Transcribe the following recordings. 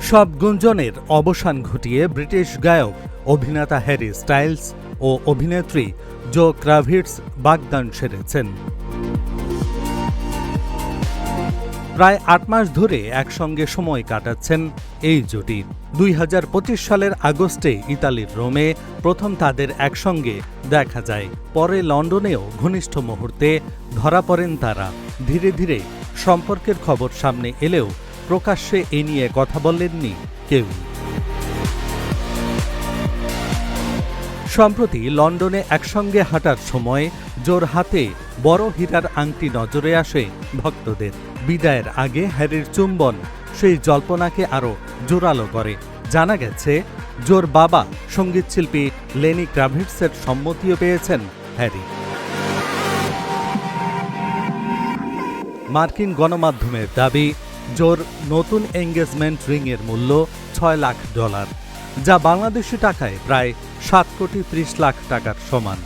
সব গুঞ্জনের অবসান ঘটিয়ে ব্রিটিশ গায়ক অভিনেতা হ্যারি স্টাইলস ও অভিনেত্রী জো ক্রাভিটস বাগদান সেরেছেন। প্রায় ৮ মাস ধরে একসঙ্গে সময় কাটাচ্ছেন এই জুটি। ২০২৫ সালের আগস্টে ইতালির রোমে প্রথম তাদের একসঙ্গে দেখা যায়। পরে লন্ডনেও ঘনিষ্ঠ মুহূর্তে ধরা পড়েন তারা। ধীরে ধীরে সম্পর্কের খবর সামনে এলেও প্রকাশ্যে এ নিয়ে কথা বলেননি কেউ। সম্প্রতি লন্ডনে একসঙ্গে হাঁটার সময় জোর হাতে বড় হীরার আংটি নজরে আসে ভক্তদের। বিদায়ের আগে হ্যারির চুম্বন সেই জল্পনাকে আরও জোরালো করে। জানা গেছে, জোর বাবা সঙ্গীতশিল্পী লেনি ক্রাভিটসের সম্মতিও পেয়েছেন হ্যারি। মার্কিন গণমাধ্যমের দাবি, জোর নতুন এঙ্গেজমেন্ট রিংয়ের মূল্য $6 লাখ, যা বাংলাদেশি টাকায় প্রায় 7,30 লাখ টাকার সমান।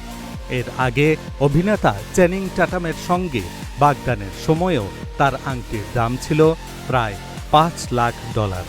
এর আগে অভিনেতা চ্যানিং ট্যাটামের সঙ্গে বাগদানের সময়ও তার আংটির দাম ছিল প্রায় $5 লাখ।